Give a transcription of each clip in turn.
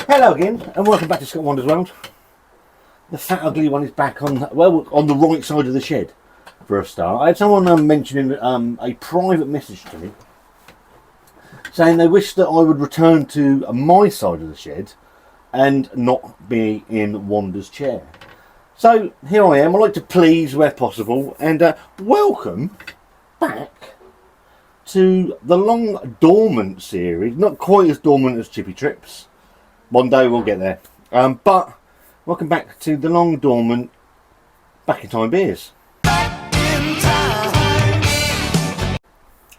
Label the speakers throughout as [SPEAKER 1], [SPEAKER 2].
[SPEAKER 1] Hello again, and welcome back to Scott and Wanda's World. The fat ugly one is back on, well, on the right side of the shed, for a start. I had someone mentioning a private message to me, saying they wish that I would return to my side of the shed, and not be in Wanda's chair. So, here I am. I like to please where possible, and welcome back to the long dormant series. Not quite as dormant as Chippy Trips. One day we'll get there. But welcome back to the long dormant Back in Time beers.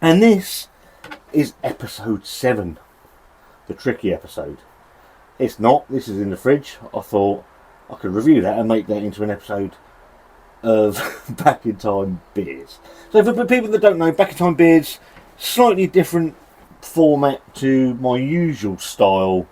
[SPEAKER 1] And this is episode 7, the tricky episode. It's not. This is in the fridge. I thought I could review that and make that into an episode of Back in Time beers. So for people that don't know, Back in Time beers, slightly different format to my usual style.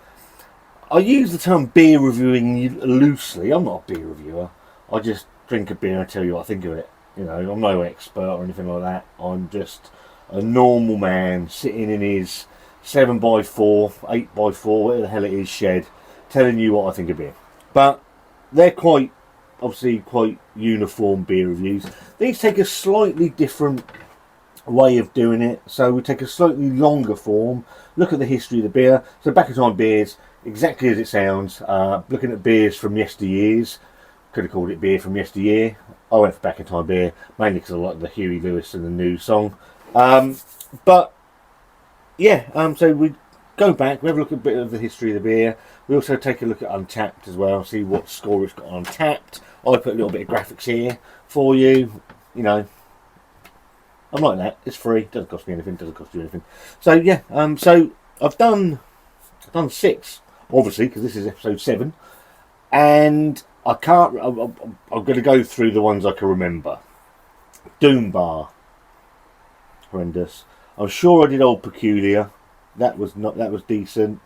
[SPEAKER 1] I use the term beer reviewing loosely. I'm not a beer reviewer. I just drink a beer and tell you what I think of it. You know, I'm no expert or anything like that. I'm just a normal man sitting in his 7x4, 8x4, whatever the hell it is, shed, telling you what I think of beer. But they're obviously quite uniform beer reviews. These take a slightly different way of doing it. So we take a slightly longer form, look at the history of the beer. So Back in Time beers, exactly as it sounds, looking at beers from yesteryears. Could have called it beer from yesteryear. I went for Back in Time beer, mainly because I like the Huey Lewis and the News song. But yeah, so we go back, we have a look at a bit of the history of the beer. We also take a look at Untappd as well, see what score it's got on Untappd. I put a little bit of graphics here for you. You know, I'm like that. It's free, doesn't cost me anything, doesn't cost you anything. So yeah, so I've done 6. Obviously, because this is episode 7, and I'm going to go through the ones I can remember. Doom Bar, horrendous. I'm sure I did Old Peculiar. That was decent.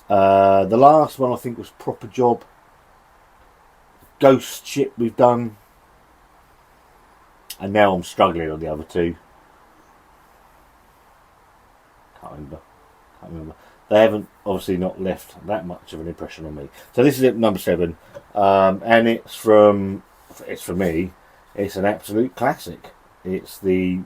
[SPEAKER 1] The last one I think was Proper Job. Ghost Ship we've done, and now I'm struggling on the other 2. Can't remember. They haven't obviously not left that much of an impression on me. So this is it, number 7, and it's for me. It's an absolute classic. It's the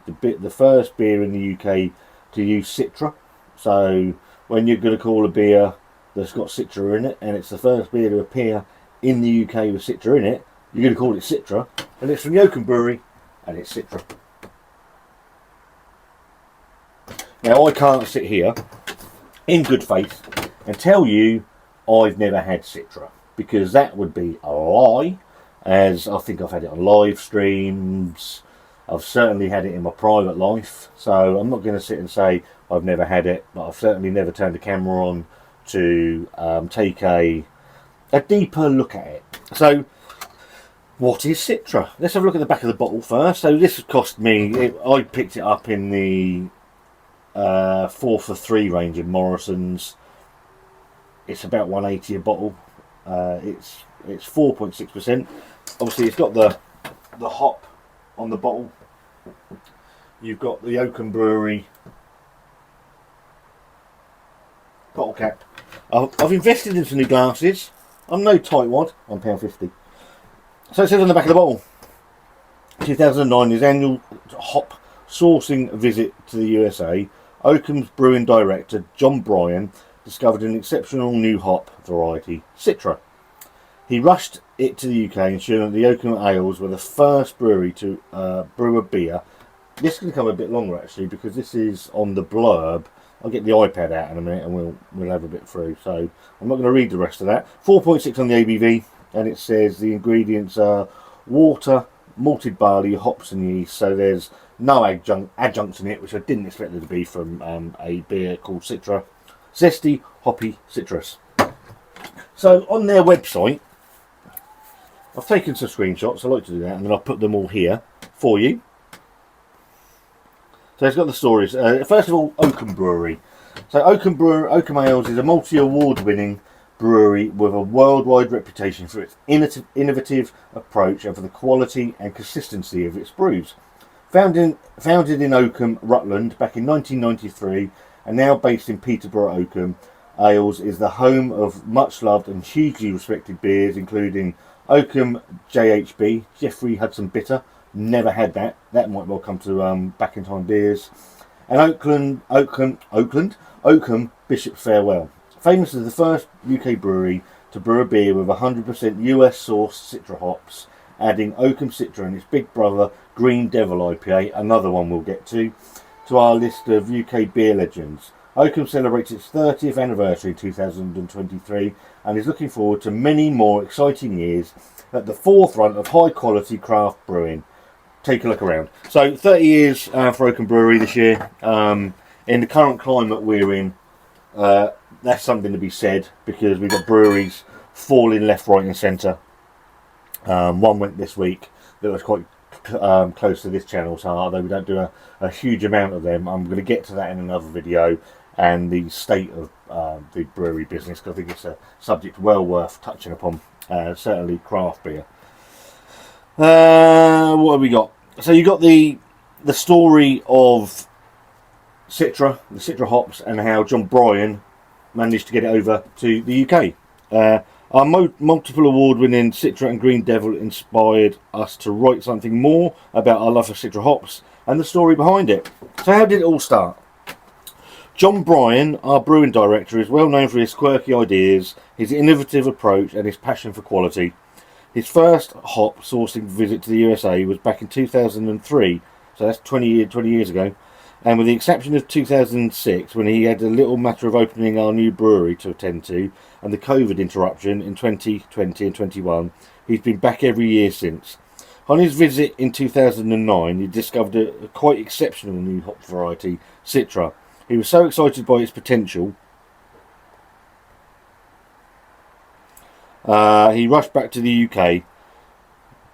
[SPEAKER 1] first beer in the UK to use Citra. So when you're going to call a beer that's got Citra in it, and it's the first beer to appear in the UK with Citra in it, you're going to call it Citra, and it's from the Oakham Brewery, and it's Citra. Now I can't sit here in good faith and tell you I've never had Citra, because that would be a lie, as I think I've had it on live streams. I've certainly had it in my private life, so I'm not going to sit and say I've never had it, but I've certainly never turned the camera on to take a deeper look at it. So what is Citra? Let's have a look at the back of the bottle first. So this cost me, I picked it up in the 4 for 3 range in Morrison's. It's about 180 a bottle. It's 4.6%. Obviously it's got the hop on the bottle. You've got the Oakham Brewery bottle cap. I've invested in some new glasses. I'm no tightwad. I'm £1.50. So it says on the back of the bottle, 2009, his annual hop sourcing visit to the USA, Oakham's brewing director John Bryan discovered an exceptional new hop variety, Citra. He rushed it to the UK, ensuring that the Oakham Ales were the first brewery to brew a beer. This is going to come a bit longer actually, because this is on the blurb. I'll get the iPad out in a minute and we'll have a bit through. So I'm not going to read the rest of that. 4.6 on the ABV, and it says the ingredients are water, malted barley, hops and yeast. So there's no adjuncts in it, which I didn't expect there to be from a beer called Citra. Zesty, hoppy citrus. So on their website, I've taken some screenshots. I like to do that, and then I'll put them all here for you. So it's got the stories. First of all, Oakham Brewery. So Oakham Ales is a multi-award-winning brewery with a worldwide reputation for its innovative approach and for the quality and consistency of its brews. Founded in Oakham, Rutland, back in 1993, and now based in Peterborough, Oakham, Ales is the home of much loved and hugely respected beers, including Oakham JHB, Jeffrey Hudson Bitter. Never had that. That might well come to Back in Time Beers. And Oakham Bishop Farewell. Famous as the first UK brewery to brew a beer with 100% US sourced Citra hops, adding Oakham Citra and its big brother Green Devil IPA, another one we'll get to our list of UK beer legends. Oakham celebrates its 30th anniversary in 2023 and is looking forward to many more exciting years at the forefront of high quality craft brewing. Take a look around. So 30 years for Oakham Brewery this year. In the current climate we're in, that's something to be said, because we've got breweries falling left, right and centre. One went this week that was quite close to this channel, so although we don't do a huge amount of them, I'm going to get to that in another video, and the state of the brewery business, because I think it's a subject well worth touching upon, certainly craft beer. What have we got? So you got the story of Citra, the Citra hops, and how John Bryan managed to get it over to the UK. Our multiple award-winning Citra and Green Devil inspired us to write something more about our love for Citra hops and the story behind it. So how did it all start? John Bryan, our brewing director, is well known for his quirky ideas, his innovative approach and his passion for quality. His first hop sourcing visit to the USA was back in 2003, so that's 20 years ago. And with the exception of 2006, when he had a little matter of opening our new brewery to attend to, and the COVID interruption in 2020 and 21, he's been back every year since. On his visit in 2009, he discovered a quite exceptional new hop variety, Citra. He was so excited by its potential, he rushed back to the UK,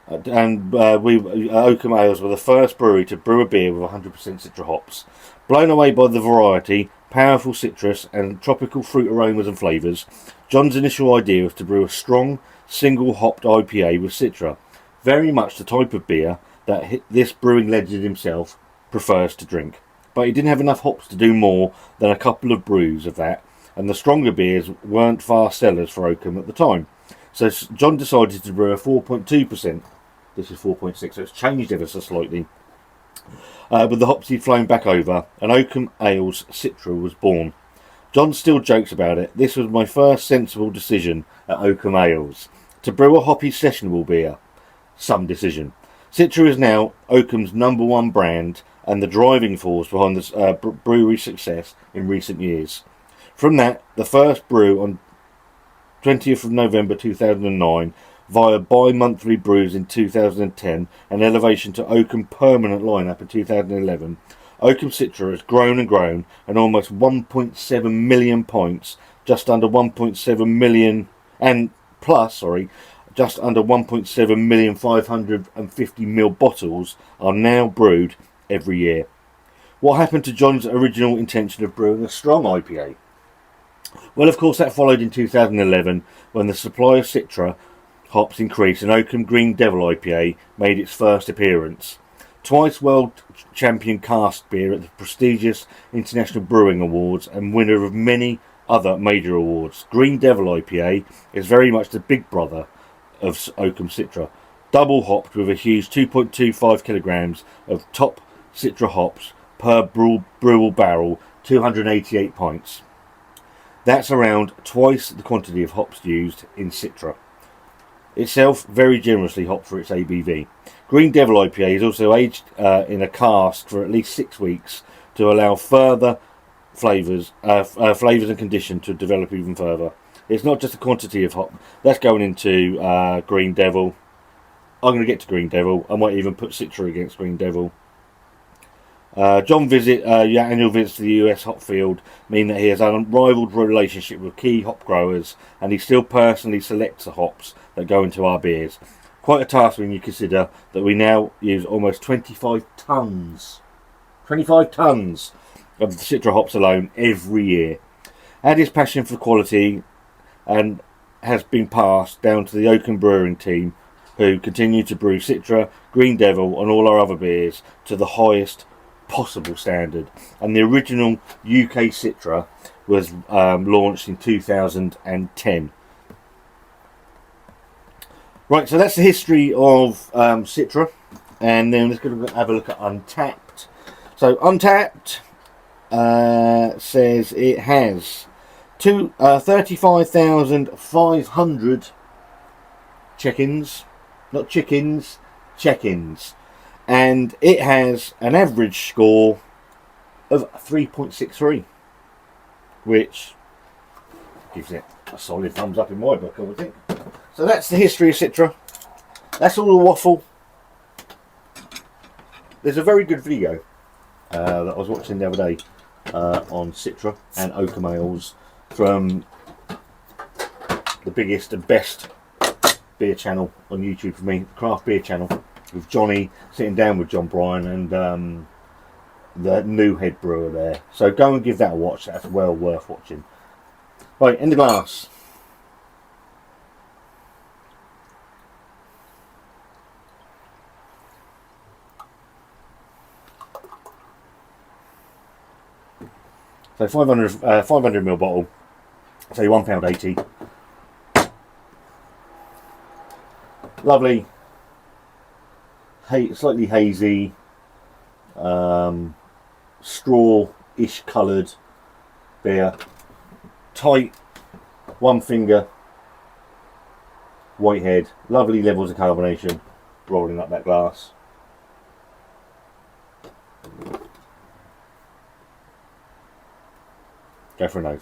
[SPEAKER 1] and Oakham Ales were the first brewery to brew a beer with 100% Citra hops. Blown away by the variety, powerful citrus and tropical fruit aromas and flavours, John's initial idea was to brew a strong, single-hopped IPA with Citra, very much the type of beer that this brewing legend himself prefers to drink. But he didn't have enough hops to do more than a couple of brews of that, and the stronger beers weren't fast sellers for Oakham at the time. So John decided to brew a 4.2%. This is 4.6, so it's changed ever so slightly. With the hops he'd flown back over, and Oakham Ales Citra was born. John still jokes about it. This was my first sensible decision at Oakham Ales. To brew a hoppy sessionable beer. Some decision. Citra is now Oakham's #1 brand and the driving force behind the brewery's success in recent years. From that, the first brew on 20th of November 2009 via bi-monthly brews in 2010 and elevation to Oakham permanent lineup in 2011, Oakham Citra has grown and grown, and almost 1.7 million pints, just under 1.7 million and plus, just under 1.7 million 550 ml bottles are now brewed every year. What happened to John's original intention of brewing a strong IPA? Well, of course, that followed in 2011 when the supply of Citra hops increased and Oakham Green Devil IPA made its first appearance. Twice world champion cask beer at the prestigious International Brewing Awards and winner of many other major awards, Green Devil IPA is very much the big brother of Oakham Citra. Double hopped with a huge 2.25 kilograms of top Citra hops per brewable barrel, 288 pints. That's around twice the quantity of hops used in Citra. Itself very generously hopped for its ABV. Green Devil IPA is also aged in a cask for at least 6 weeks to allow further flavours and condition to develop even further. It's not just the quantity of hop. That's going into Green Devil. I'm going to get to Green Devil. I might even put Citra against Green Devil. John's annual visits to the US hop field mean that he has an unrivaled relationship with key hop growers, and he still personally selects the hops that go into our beers. Quite a task when you consider that we now use almost 25 tonnes of the Citra hops alone every year. Add his passion for quality and has been passed down to the Oakham brewing team, who continue to brew Citra, Green Devil and all our other beers to the highest possible standard. And the original UK Citra was launched in 2010. Right, so that's the history of Citra, and then let's go have a look at Untappd. So Untappd says it has 35,500 check-ins, not chickens, check-ins, and it has an average score of 3.63, which gives it a solid thumbs up in my book, I would think. So that's the history of Citra. That's all the waffle. There's a very good video that I was watching the other day on Citra and Oakham Ales from the biggest and best beer channel on YouTube for me, the Craft Beer Channel, with Johnny sitting down with John Bryan and the new head brewer there. So go and give that a watch. That's well worth watching. Right, in the glass. So 500ml bottle, so £1.80. Lovely, slightly hazy, straw-ish coloured beer. Tight, one finger, white head. Lovely levels of carbonation rolling up that glass. Go for a nose.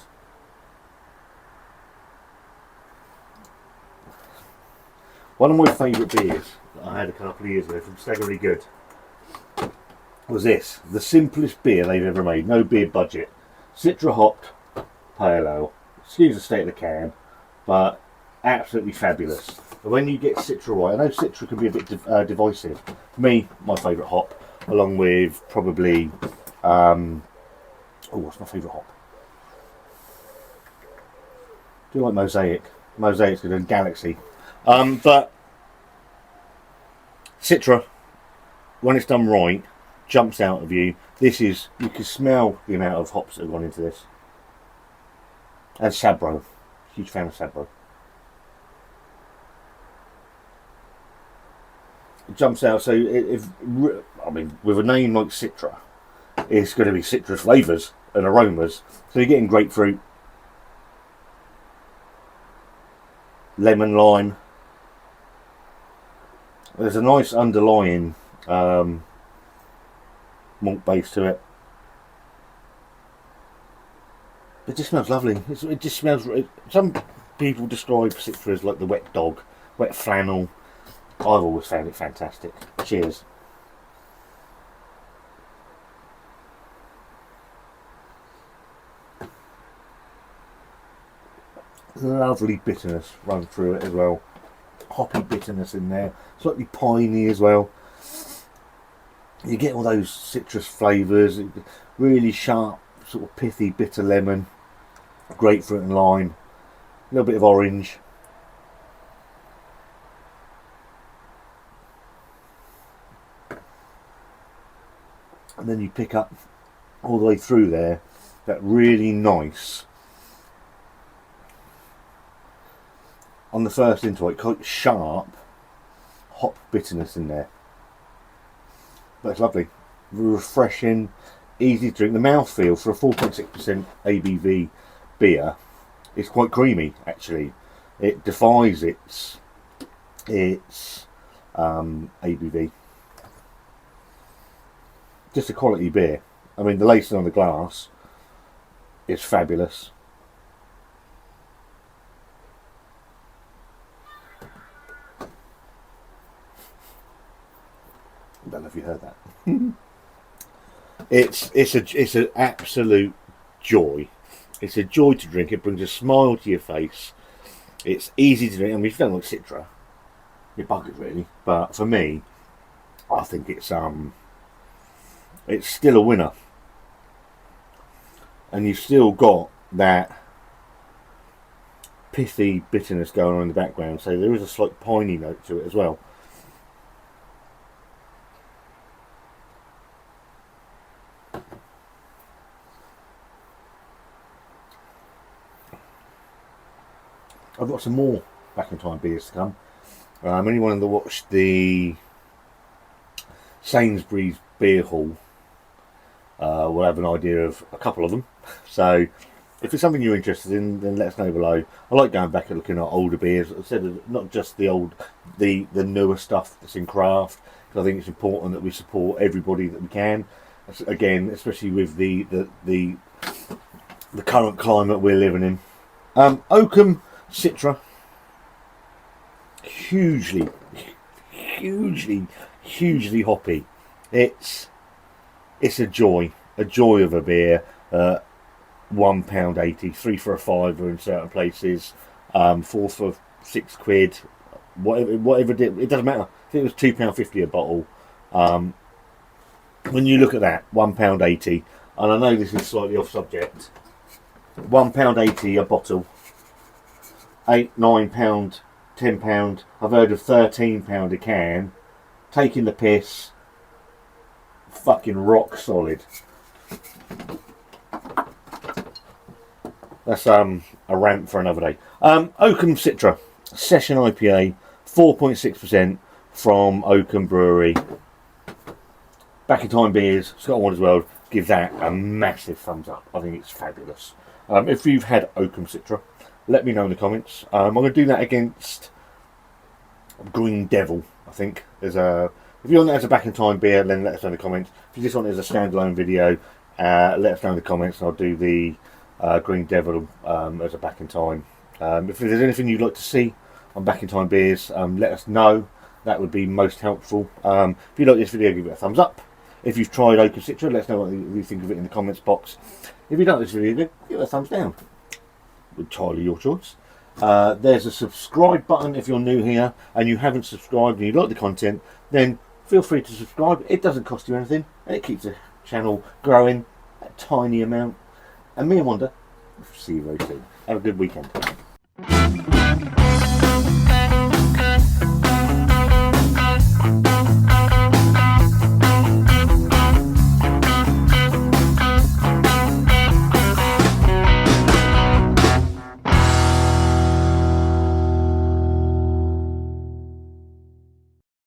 [SPEAKER 1] One of my favourite beers that I had a couple of years ago from Staggeringly Good was this. The simplest beer they've ever made. No beer budget. Citra hopped pale ale. Excuse the state of the can, but absolutely fabulous. But when you get Citra right, I know Citra can be a bit divisive. For me, my favourite hop, along with probably... what's my favourite hop? I do like Mosaic. Mosaic's good, and Galaxy. But Citra, when it's done right, jumps out of you. This is, you can smell the amount of hops that have gone into this. And Sabro. Huge fan of Sabro. It jumps out, so I mean, with a name like Citra, it's going to be citrus flavours and aromas. So you're getting grapefruit, lemon, lime. There's a nice underlying malt base to it. It just smells lovely. It just smells. Some people describe Citra as like the wet dog, wet flannel. I've always found it fantastic. Cheers. Lovely bitterness run through it as well. Hoppy bitterness in there. Slightly piney as well. You get all those citrus flavours. Really sharp, sort of pithy, bitter lemon. Grapefruit and lime. A little bit of orange. And then you pick up all the way through there that really nice, on the first intake, quite sharp hop bitterness in there. But it's lovely, refreshing, easy to drink. The mouthfeel for a 4.6% ABV beer is quite creamy actually. It defies its ABV. Just a quality beer. I mean, the lacing on the glass is fabulous. I don't know if you heard that. It's an absolute joy. It's a joy to drink. It brings a smile to your face. It's easy to drink. I mean, if you don't like Citra, you're buggered really. But for me, I think it's still a winner. And you've still got that pithy bitterness going on in the background. So there is a slight piney note to it as well. I've got some more Back in Time beers to come. Anyone that watched the Sainsbury's beer hall will have an idea of a couple of them. So if it's something you're interested in, then let us know below. I like going back and looking at older beers. I said not just the newer stuff that's in craft, because I think it's important that we support everybody that we can. Again, especially with the current climate we're living in. Oakham Citra, hugely hoppy. It's a joy of a beer. £1.80, 3 for a fiver in certain places, 4 for £6, whatever it doesn't matter. I think it was £2.50 a bottle. When you look at that, £1.80, and I know this is slightly off subject, £1.80 a bottle, £8, £9, £10. I've heard of £13 a can. Taking the piss, fucking rock solid. That's a rant for another day. Oakham Citra Session IPA, 4.6% from Oakham Brewery. Back in Time beers, Scott and Wanda's World, give that a massive thumbs up. I think it's fabulous. If you've had Oakham Citra, let me know in the comments. I'm going to do that against Green Devil, I think. If you want that as a Back in Time beer, then let us know in the comments. If you just want it as a standalone video, let us know in the comments, and I'll do the Green Devil as a Back in Time. If there's anything you'd like to see on Back in Time beers, let us know. That would be most helpful. If you like this video, give it a thumbs up. If you've tried Oakham Citra, let us know what you think of it in the comments box. If you don't like this video, give it a thumbs down. Entirely your choice. There's a subscribe button if you're new here and you haven't subscribed and you like the content, then feel free to subscribe. It doesn't cost you anything and it keeps the channel growing a tiny amount. And me and Wanda, see you very soon. Have a good weekend.